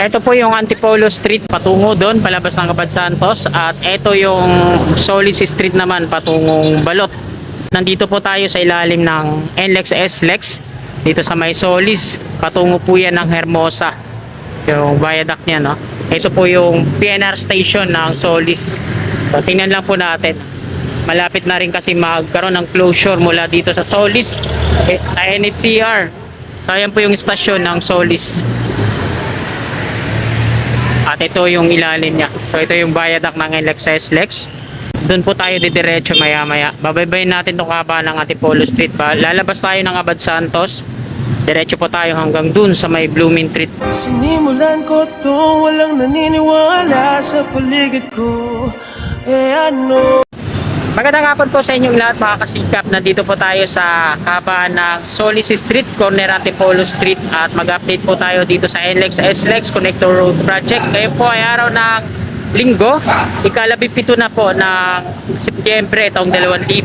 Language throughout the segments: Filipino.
Ito po yung Antipolo Street patungo doon, palabas ng Abad Santos. At ito yung Solis Street naman patungong Balot. Nandito po tayo sa ilalim ng NLEX SLEX. Dito sa may Solis, patungo po yan ng Hermosa. Yung viaduct niya, no? Ito po yung PNR station ng Solis. So, tingnan lang po natin. Malapit na rin kasi magkaroon ng closure mula dito sa Solis, sa NSCR. So, ayan po yung stasyon ng Solis. At ito yung ilalim niya. So ito yung viaduct ng NLEX SLEX. Doon po tayo didiretso maya maya. Babaybayin natin itong kaba ng Antipolo Street. Lalabas tayo ng Abad Santos. Diretso po tayo hanggang dun sa may Blooming Street. Sinimulan ko to, walang naniniwala sa paligid ko. Ano? Magandang hapon po sa inyong lahat mga kasikap. Nandito po tayo sa kaba ng Solis Street, corner Antipolo Street. At mag-update po tayo dito sa NLEX SLEX Connector Road Project. Ngayon po ay araw ng Linggo, ikalabipito na po ng Setyembre itong 2023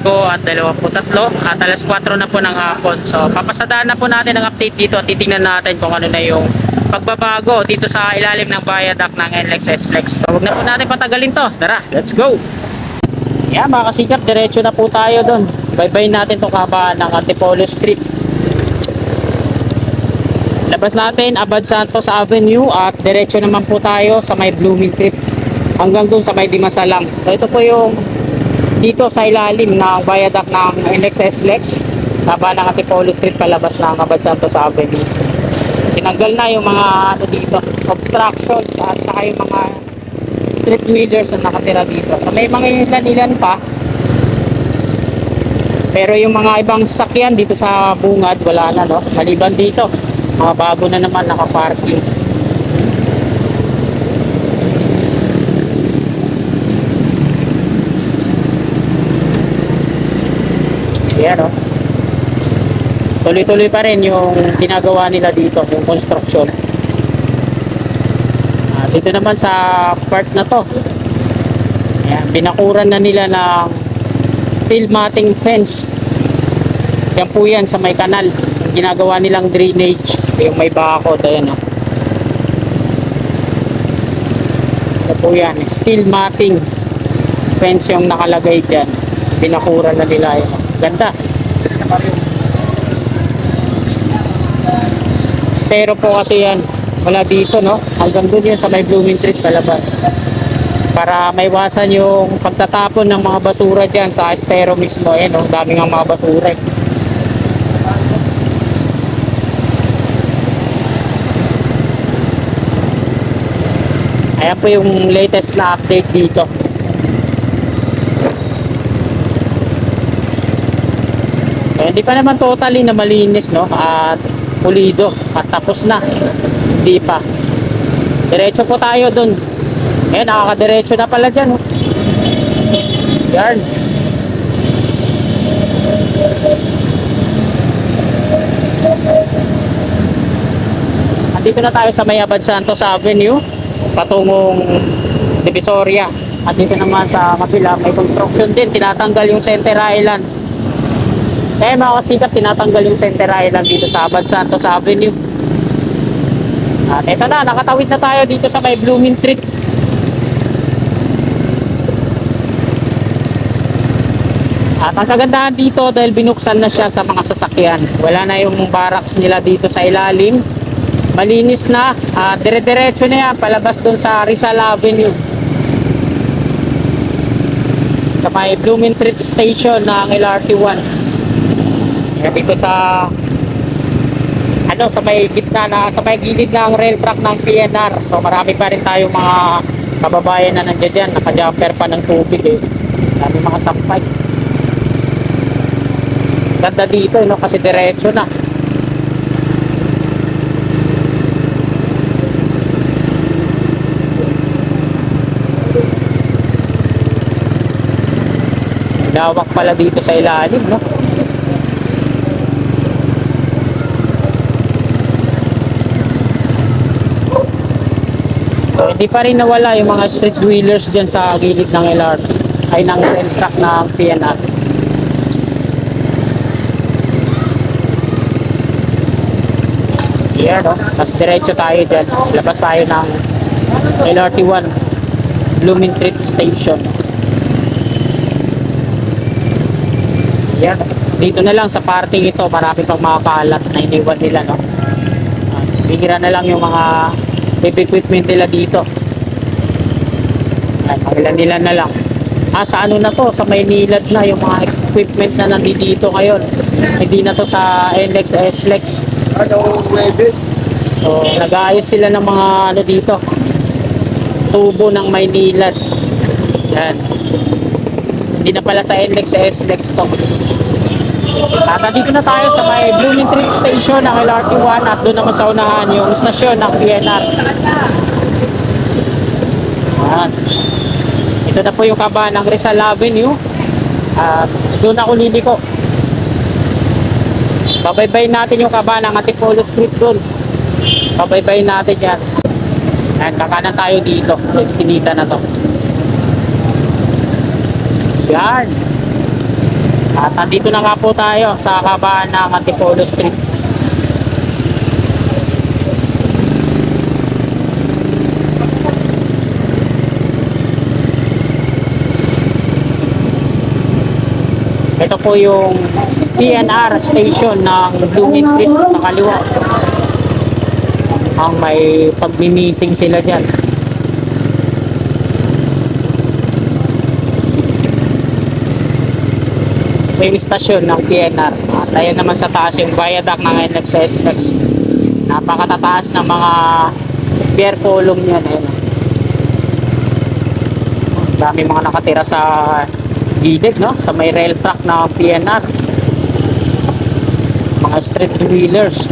at alas 4 na po ng hapon. So papasadaan na po natin ang update dito at titingnan natin kung ano na yung pagbabago dito sa ilalim ng viaduct ng NLEX SLEX. So huwag na po natin patagalin to. Tara, let's go! Yan mga kasikap, diretso na po tayo doon. Baybayin natin itong kabaan ng Antipolo Street. Labas natin Abad Santos Avenue at diretso naman po tayo sa may Blooming Street hanggang doon sa may Dimasalang. So ito po yung dito sa ilalim ng viaduct ng NLEX SLEX, kabaan ng Antipolo Street palabas ng Abad Santos Avenue. Tinanggal na yung mga ano dito, obstructions at saka yung mga street wheelers na nakatira dito. So, may mga ilan pa. Pero yung mga ibang sasakyan dito sa bungad, wala na, no? Maliban dito, mga bago na naman nakaparking. Yan, no? Tuloy-tuloy pa rin yung ginagawa nila dito, yung construction. Dito naman sa part na to, ayan, binakuran na nila ng steel matting fence. Yan po yan sa may kanal, ginagawa nilang drainage, yung may bakod. Ayan, oh. Ito po yan, steel matting fence yung nakalagay dyan, binakuran na nila. Ayan, oh. Ganda. Stero po kasi yan, wala dito, no? Hanggang doon yun sa may Blooming Street palabas. Para maiwasan yung pagtatapon ng mga basura dyan sa estero mismo. Eh, no? Daming ang mga basura. Ayan po yung latest na update dito. Eh, hindi pa naman totally na malinis, no? At pulido. At tapos na. Hindi pa. Diretso po tayo dun. Ayan, nakakadiretso na pala dyan. Oh. Yan. Andito na tayo sa may Abad Santos Avenue, patungong Divisoria. At dito naman sa kabila, may construction din. Tinatanggal yung Center Island. Eh mga kasikap, tinatanggal yung Center Island dito sa Abad Santos Avenue. At eto na, nakatawid na tayo dito sa may Blooming Street. At ang kagandahan dito dahil binuksan na siya sa mga sasakyan. Wala na yung barracks nila dito sa ilalim. Malinis na. Dire-diretso na yan, palabas dun sa Rizal Avenue. Sa may Blooming Street Station ng LRT1. Dito sa sa may gitna na, sa may gilid ng rail track ng PNR. So marami pa rin tayong mga kababayan na nandiyan dyan, naka-jumper pa ng tubig eh. Dami mga sampay. Ganda dito, no? Kasi diretso na. Lawak pala dito sa ilalim, no? So, hindi pa rin nawala yung mga street wheelers dyan sa gilid ng LRT ay ng rail track ng PNR. Here, no? Tapos diretso tayo dyan. Labas tayo ng LRT1 Blooming Treat Station. Yan. Dito na lang sa parking ito, marami pang mga kalat na iniwan nila, no? Bihira na lang yung mga heavy equipment nila dito. Ay, ilan-ilan na lang. Sa ano na to, sa Maynilad na yung mga equipment na nandito ngayon. Hindi na to sa NLEX, SLEX. Ano, pwede? So, nag-aayos sila ng mga ano dito. Tubo ng Maynilad. Yan. Hindi na pala sa NLEX, SLEX to. At dito na tayo sa may Blooming Treat Station ng LRT1 at doon naman sa unahan yung stasyon ng PNR. Yan. Ito na po yung kaba ng Rizal Avenue at doon ako liliko. Babaybayin natin yung kaba ng Antipolo Street doon. Babaybayin natin yan. Yan, kakanan tayo dito sa eskinita na to. Yan. At nandito na nga po tayo sa kabaan ng Antipolo Street. Ito po yung PNR station ng Blooming Treat sa kaliwa. Ang may pagmi-meeting sila dyan. May stasyon ng PNR. At ayan naman sa taas yung viaduct ng NLEX. Napakatataas ng mga pier column yan. Ayan. Dami mga nakatira sa gilid, no? Sa may rail track ng PNR. Mga street wheelers.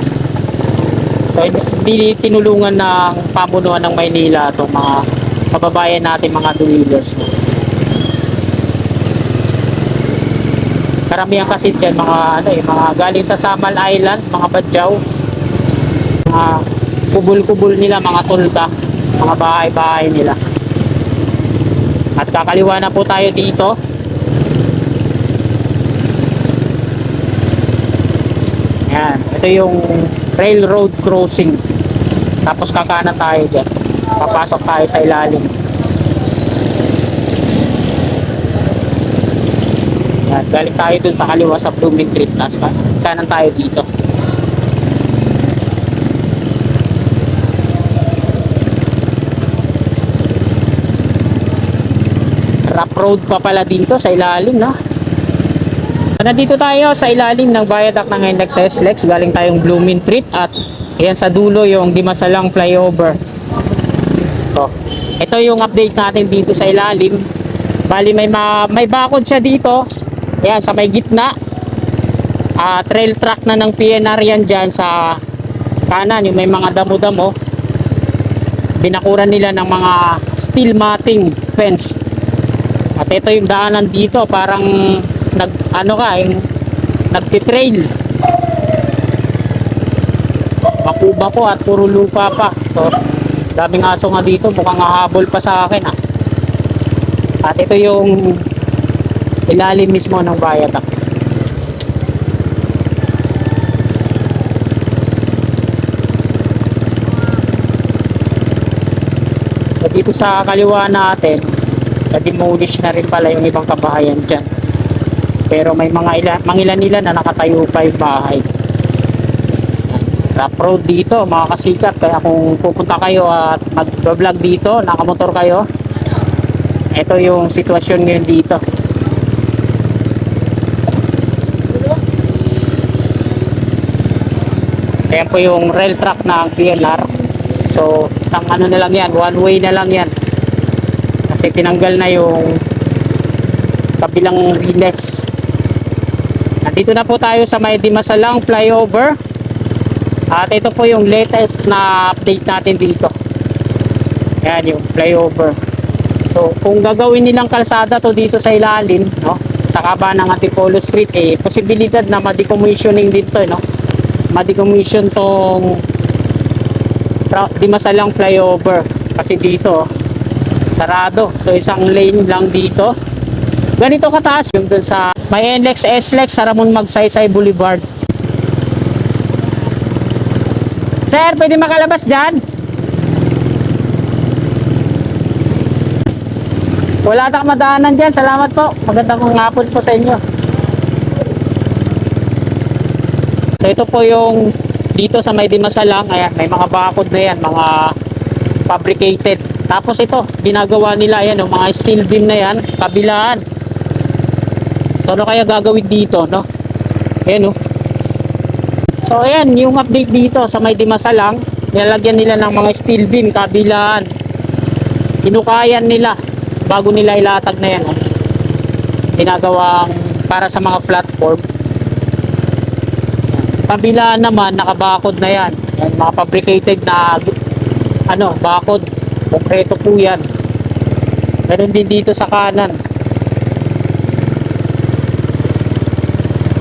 So hindi tinulungan ng pamunuan ng Maynila itong mga kababayan natin, mga wheelers. Karamihan kasi dyan mga ano mga galing sa Samal Island, mga Badyaw, mga kubul-kubul nila, mga tulda, mga bahay-bahay nila. At kakaliwa na po tayo dito. Yan, ito yung railroad crossing. Tapos kakanan tayo dyan. Papasok tayo sa ilalim. At galing tayo dun sa kaliwa sa Blooming Treat. Tapos kanan tayo dito. Rough road pa pala dito sa ilalim, no? Nandito tayo sa ilalim ng viaduct ng NLEX SLEX. Galing tayong Blooming Treat at yan sa dulo yung Dimasalang flyover. So, ito yung update natin dito sa ilalim. Bali may bakod siya dito. Yan, sa may gitna. Trail track na ng PNR yan dyan sa kanan. Yung may mga damo-damo. Binakuran nila ng mga steel matting fence. At ito yung daanan dito. Parang nagtitrail. Bako-bako at puro lupa pa. So, daming aso nga dito. Mukhang hahabol pa sa akin. At ito yung ilalim mismo ng viaduct. So, dito sa kaliwa natin, na-demolish na rin pala yung ibang kabahayan dyan. Pero may mangilan-ilan na nakatayo pa yung bahay. Rough road dito mga kasikap. Kaya kung pupunta kayo at mag-vlog dito, nakamotor kayo, ito yung sitwasyon ngayon dito. Ayan po yung rail track ng PNR. So, isang ano na lang yan, one way na lang yan. Kasi tinanggal na yung kabilang riles. Nandito na po tayo sa may Dimasalang flyover. At ito po yung latest na update natin dito. Ayan yung flyover. So, kung gagawin nilang kalsada to dito sa ilalim, no, sa kabaan ng Antipolo Street, posibilidad na ma-decommissioning dito, no? Ma-decommission tong Dimasalang flyover. Kasi dito, sarado. So, isang lane lang dito. Ganito kataas yung dun sa may NLEX, SLEX, sa Ramon Magsaysay Boulevard. Sir, pwede makalabas dyan? Wala tayong madaanan dyan. Salamat po. Magandang hapon po sa inyo. So ito po yung dito sa may Dimasalang. Ayan, may mga bakod na yan. Mga fabricated. Tapos ito, ginagawa nila yan. Mga steel beam na yan. Kabilaan. So ano kaya gagawin dito, no? Ayan, oh. So ayan, yung update dito sa may Dimasalang. Nilalagyan nila ng mga steel beam. Kabilaan. Hinukayan nila bago nila ilatag na yan, ginagawang para sa mga platform. Kabila naman nakabakod na yan, mga fabricated na bakod, konkreto po yan. Meron din dito sa kanan,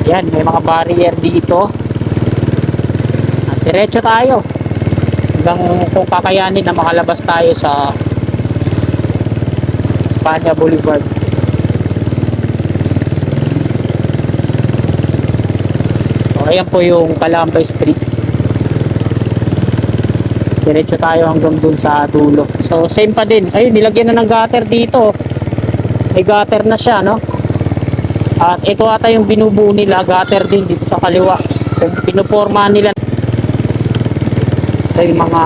yan, may mga barrier dito. At diretso tayo hanggang kung kakayanin na makalabas tayo sa Espanya Boulevard. So ayan po yung Calambay Street. Diretso tayo hanggang dun sa dulo. So same pa din. Ayun, nilagyan na ng gutter dito. May gutter na siya, no? At ito ata yung binubuo nila, gutter din dito sa kaliwa. So pinuporma nila. Ito yung mga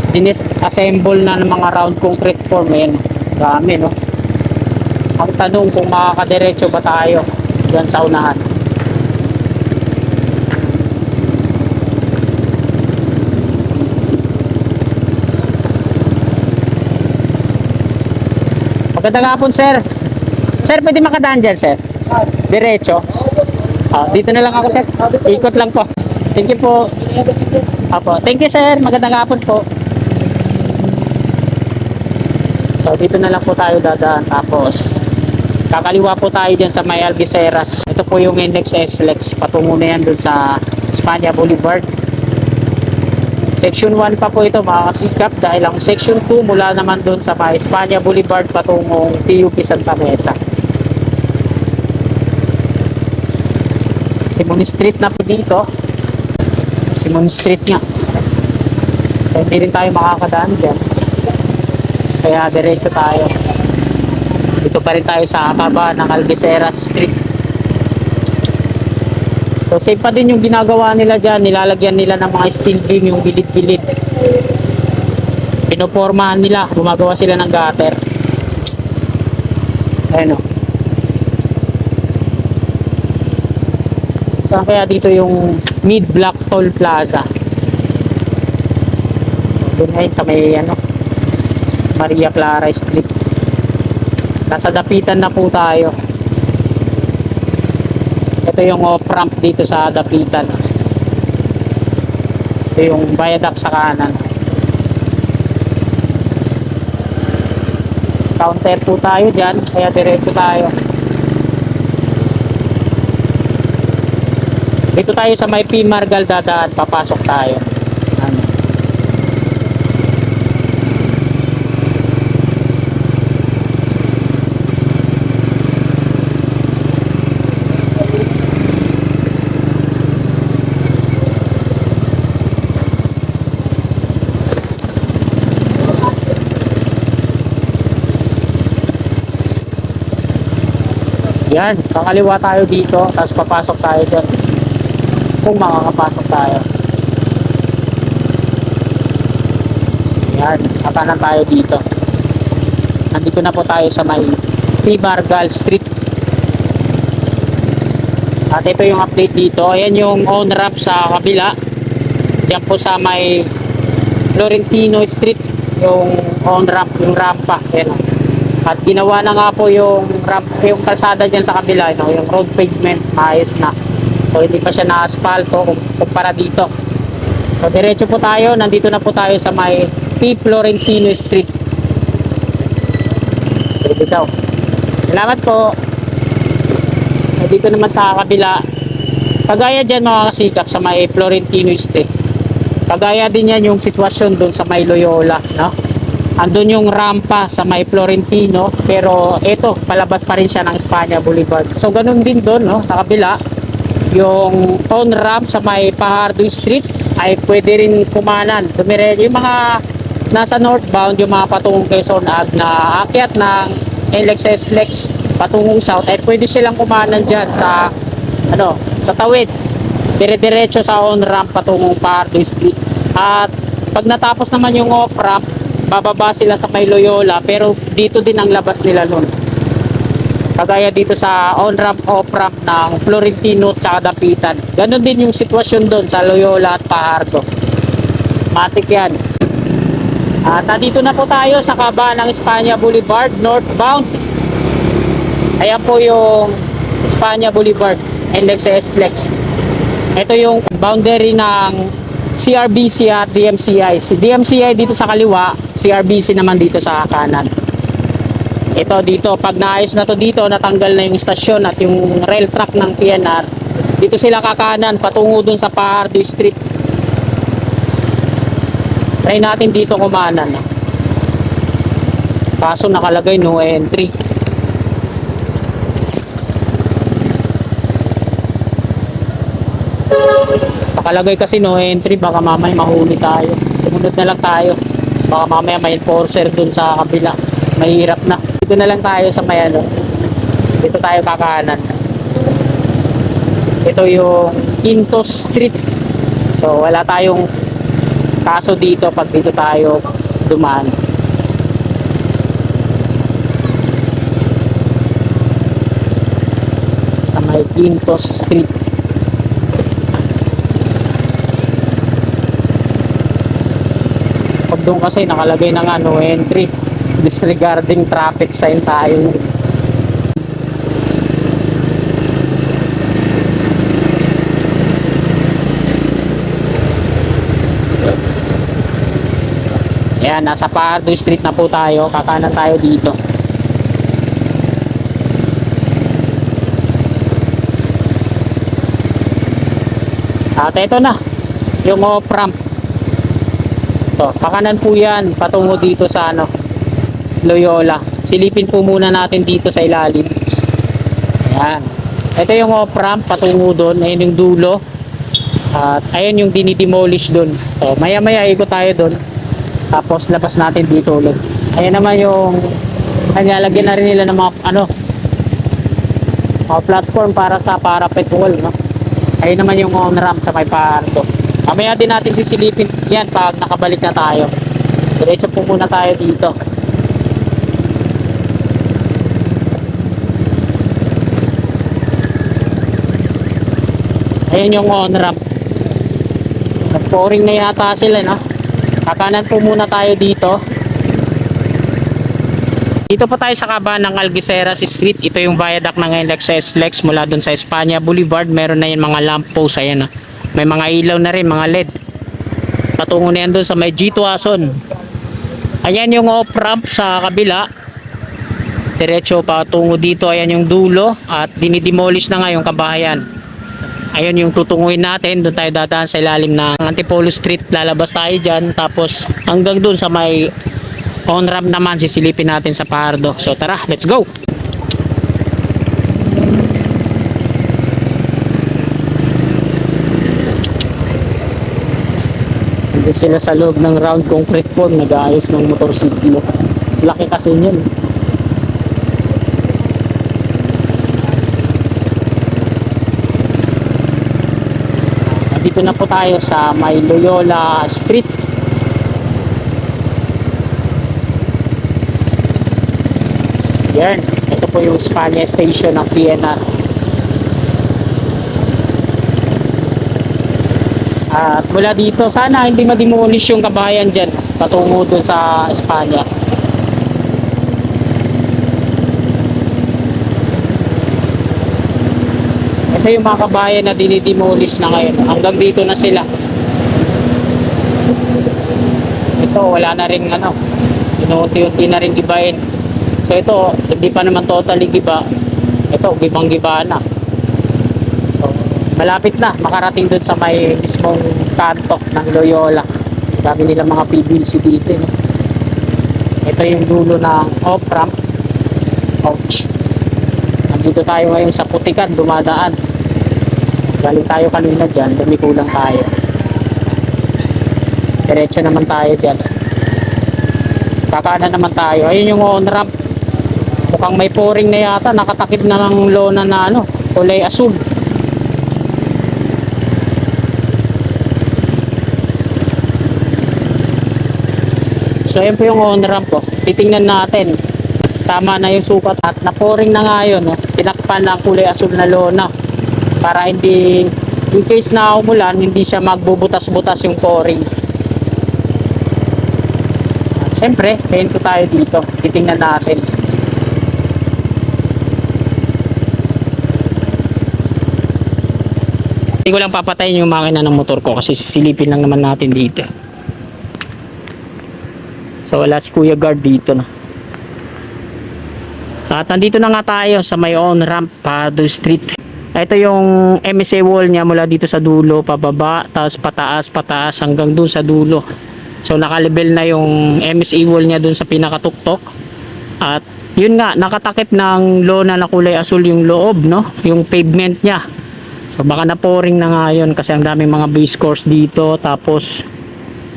dinis-assemble na ng mga round concrete form. Ayan, dami, no? Ang tanong kung makakadiretso ba tayo dyan sa unahan. Magandang hapon, sir. Sir, pwede makadaan dyan, sir? Diretso? Dito na lang ako, sir. Ikot lang po. Thank you po. Apo. Thank you, sir. Magandang hapon po. So, dito na lang po tayo dadaan. Tapos, kakaliwa po tayo dyan sa may Algeciras. Ito po yung NLEX SLEX. Patungo na yan dun sa Espanya Boulevard. Section 1 pa po ito, mga kasikap. Dahil ang Section 2 mula naman dun sa may Espanya Boulevard patungong PUP Santa Mesa. Simon Street na po dito. Simon Street nga. So, hindi rin tayo makakadaan dyan. Kaya diretso tayo. Dito pa rin tayo sa kaba ng Algeciras Street. So safe pa din yung ginagawa nila dyan. Nilalagyan nila ng mga steel beam yung gilid-gilid. Pinopormahan nila. Gumagawa sila ng gutter. Ayan, o. So kaya dito yung mid-block toll plaza. Doon ngayon sa may Maria Clara Street. Nasa dapitan na po tayo. Ito yung off-ramp dito sa dapitan. Ito yung viaduct sa kanan. Counter po tayo dyan, kaya diretso tayo. Dito tayo sa may P. Margal dadaan, papasok tayo. Yan, kakaliwa tayo dito, tapos papasok tayo dyan. Kung makakapasok tayo. Yan, kapanan tayo dito. Nandito na po tayo sa may P. Margal Street. At ito yung update dito. Ayan yung on-ramp sa kabila. Yan po sa may Florentino Street. Yung on-ramp, yung rampa. Ayan. At ginawa na nga po yung ramp, yung kalsada dyan sa kabila, yung road pavement, maayos na. So hindi pa siya na-asphalto kumpara dito. So diretso po tayo, nandito na po tayo sa may P. Florentino Street. Dito daw. Salamat po. So, dito naman sa kabila, kagaya dyan mga kasikap sa may Florentino Street. Kagaya din yan yung sitwasyon dun sa may Loyola, no? Andun yung rampa sa may Florentino, pero ito, palabas pa rin siya ng Espanya Boulevard. So ganun din doon, no, sa kabila, yung on-ramp sa may Fajardo Street ay pwede rin kumanan. Yung mga nasa northbound, yung mga patungong Quezon Ave na akyat ng NLEX SLEX patungong south, ay pwede silang kumanan dyan sa sa tawid, dire-diretso sa on-ramp patungong Pardo Street. At pag natapos naman yung off-ramp, bababa sila sa may Loyola, pero dito din ang labas nila nun. Kagaya dito sa on-ramp, off-ramp ng Florentino at Dapitan. Ganon din yung sitwasyon doon sa Loyola at Fajardo. Matik yan. At nandito na po tayo sa kaba ng Espanya Boulevard, northbound. Ayan po yung Espanya Boulevard, NLEX SLEX. Ito yung boundary ng CRBC at DMCI. Si DMCI dito sa kaliwa, CRBC naman dito sa kanan. Ito dito, pag naayos na to dito, natanggal na yung istasyon at yung rail track ng PNR. Dito sila kakanan, patungo dun sa Fajardo Street. Try natin dito kumanan. Kaso nakalagay no entry. Nakalagay kasi no entry, baka mamaya mahuli tayo. Sumunod na lang tayo. Baka mamaya may enforcer dun sa kabila. Mahirap na. Dito na lang tayo sa may dito tayo kakanan. Ito yung Quintos Street. So wala tayong kaso dito pag dito tayo dumaan. Sa may Quintos Street. Pag doon kasi nakalagay na nga no entry. Disregarding traffic sign tayo. Ayan, nasa Pardo Street na po tayo. Kakanan tayo dito. At ito na yung off-ramp. So, kakanan po yan patungo dito sa Loyola. Silipin po muna natin dito sa ilalim. Ayan. Ito yung off-ramp patungo doon. Ayan yung dulo. At ayan yung dinidemolish doon. So, maya-maya ikot tayo doon. Tapos labas natin dito ulit. Ayan naman yung lagyan na rin nila ng mga mga platform para sa parapet wall, no? Ayan naman yung on-ramp sa may Pardo. Mamaya din natin sisilipin yan pag nakabalik na tayo. Diretso po muna tayo dito. Ayan yung on-ramp. Nag-pouring na yata sila, no? Kakanan po muna tayo dito. Dito po tayo sa kaba ng Algeciras Street. Ito yung viaduct ng NLEX SLEX mula dun sa Espanya Boulevard. Meron na yan mga lamppost. Ayan, may mga ilaw na rin, mga LED. Patungo na yan dun sa may G Tuason. Ayan yung off-ramp sa kabila. Diretso patungo dito. Ayan yung dulo. At dinidemolish na nga yung kabahayan. Ayun yung tutunguin natin. Doon tayo dadaan sa ilalim ng Antipolo Street. Lalabas tayo dyan. Tapos hanggang doon sa may on-ramp naman, sisilipin natin sa Pardo. So tara, let's go! Dito sila sa loob ng round concrete form. Nag-aayos ng motorsiklo. Laki kasi yun. Dito na po tayo sa may Loyola Street. Yan. Ito po yung Espanya Station ng PNR. At mula dito, sana hindi ma-demolish yung kabayan dyan patungo dun sa Espanya. Ito yung mga kabayan na dinidemolish na ngayon. Hanggang dito na sila. Ito, wala na rin inuunti-unti na rin gibain. So ito, hindi pa naman totally giba. Ito, gibang-giba na. So, malapit na, makarating dun sa may mismong kanto ng Loyola. Dami nila mga PVC dito. No? Ito yung dulo ng off-ramp. Ouch. Nandito tayo ngayon sa Putikan, dumadaan. Galing tayo kanina dyan, dumikulang tayo. Diretso naman tayo dyan. Kakanan naman tayo. Ayun yung on-ramp. Mukhang may pouring na yata. Nakatakip na ng lona na ano, kulay asul. So ayun po yung on-ramp po. Titingnan natin. Tama na yung sukat at na-pouring na nga yun. No? Tinakpan na ang kulay asul na lona. Para hindi, in case na umulan, hindi siya magbubutas-butas yung pouring. Siyempre, pento tayo dito. Titingnan natin. Hindi ko lang papatayin yung makina ng motor ko kasi sisilipin lang naman natin dito. So wala si Kuya Guard dito na. At nandito na nga tayo sa may on-ramp Pado Street. Ito yung MSA wall niya mula dito sa dulo, pababa, tapos pataas hanggang dun sa dulo. So nakalibel na yung MSA wall niya dun sa pinakatuktok. At yun nga, nakatakip ng lona na kulay asul yung loob, no? Yung pavement niya. So baka na-pouring na nga yun kasi ang daming mga base course dito. Tapos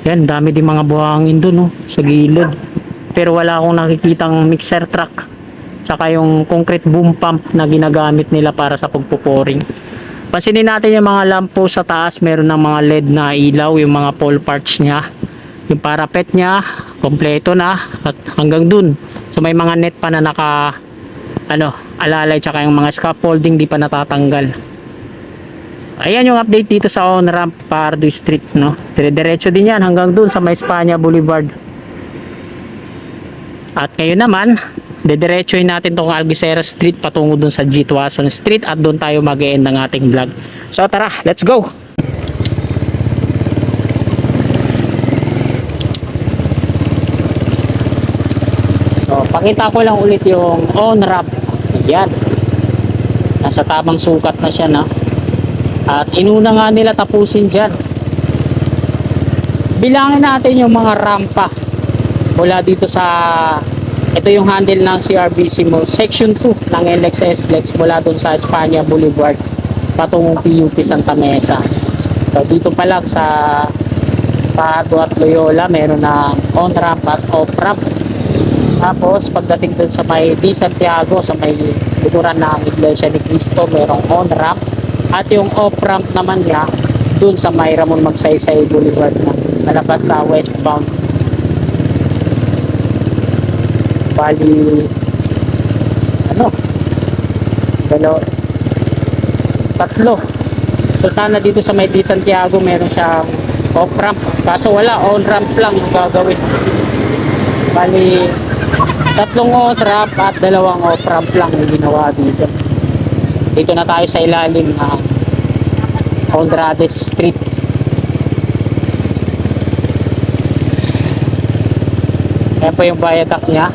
yan, dami din mga buhangin dun, no? Sa gilid. Pero wala akong nakikitang mixer truck. Tsaka yung concrete boom pump na ginagamit nila para sa pagpo-pouring. Pansinin natin yung mga lampo sa taas, meron ng mga LED na ilaw, yung mga pole parts niya. Yung parapet niya, kompleto na at hanggang dun. So may mga net pa na alalay, tsaka yung mga scaffolding di pa natatanggal. Ayan yung update dito sa on-ramp Pardo Street, no? Dire-diretso din yan hanggang dun sa may Espanya Boulevard. At ngayon naman, didiretsuhin natin tong Algeciras Street patungo dun sa G. Tuason Street at doon tayo mag-e-end ng ating vlog. So tara, let's go! So, pakita ko lang ulit yung on-ramp. Yan. Nasa tamang sukat na siya, na. At inuna nga nila tapusin dyan. Bilangin natin yung mga rampa mula dito sa, ito yung handle ng CRBC mo, section 2 ng NLEX mula dun sa Espanya Boulevard patungong PUP Santa Mesa. So dito pa lang sa Pado at Loyola meron na on-ramp at off-ramp. Tapos pagdating dun sa may D. Santiago, sa may likuran ng Iglesia ni Cristo, merong on-ramp. At yung off-ramp naman niya dun sa may Ramon Magsaysay Boulevard na malabas sa westbound. Bali tatlo. So sana dito sa may D. Santiago meron siyang off-ramp, kaso wala, on-ramp lang yung gagawin. Bali tatlong on-ramp at dalawang off-ramp lang yung ginawa dito. Dito na tayo sa ilalim na Honrades Street. Ayan po yung viaduct niya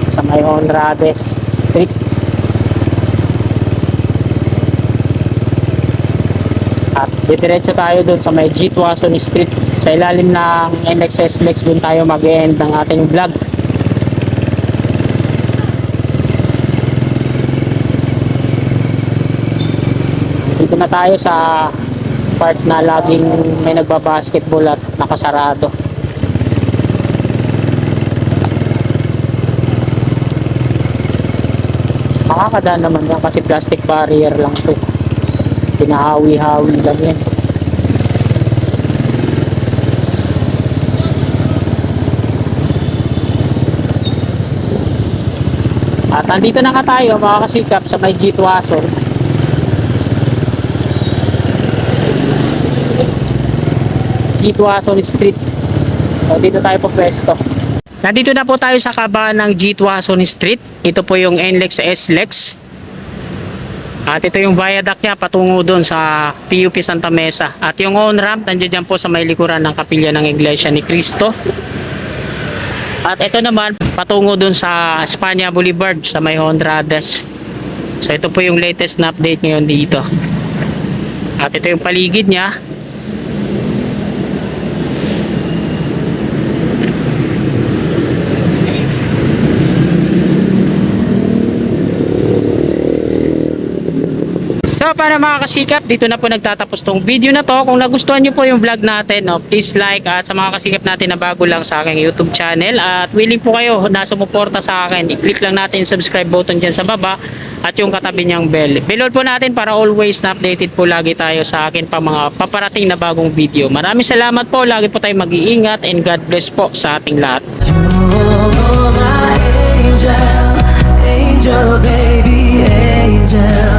sa may Honrades Street. At diretso tayo dun sa may G. Tuason Street. Sa ilalim ng NLEX dun tayo mag-end ng ating vlog. Dito na tayo sa part na laging may nagbabasketball at nakasarado. Makakadaan naman yan kasi plastic barrier lang to. Pinahawi-hawi lang yan. At andito na nga tayo mga kasikap sa may G. Tuason. G. Tuason Street. So dito tayo po pwesto. Nandito na po tayo sa kabahan ng G. Tuason Street. Ito po yung NLEX SLEX. At ito yung viaduct niya patungo doon sa PUP Santa Mesa. At yung on-ramp nandiyan po sa may likuran ng kapilya ng Iglesia ni Cristo. At ito naman patungo doon sa Espanya Boulevard sa may Honrades. So ito po yung latest na update ngayon dito. At ito yung paligid niya. So para mga kasikap, dito na po nagtatapos tong video na to. Kung nagustuhan nyo po yung vlog natin, no, please like, at sa mga kasikap natin na bago lang sa aking YouTube channel at willing po kayo na sumuporta sa akin, i-click lang natin yung subscribe button dyan sa baba at yung katabi niyang bell. Below po natin para always na updated po lagi tayo sa akin pa mga paparating na bagong video. Maraming salamat po, lagi po tayo mag-iingat and God bless po sa ating lahat. You're my angel, angel baby, angel.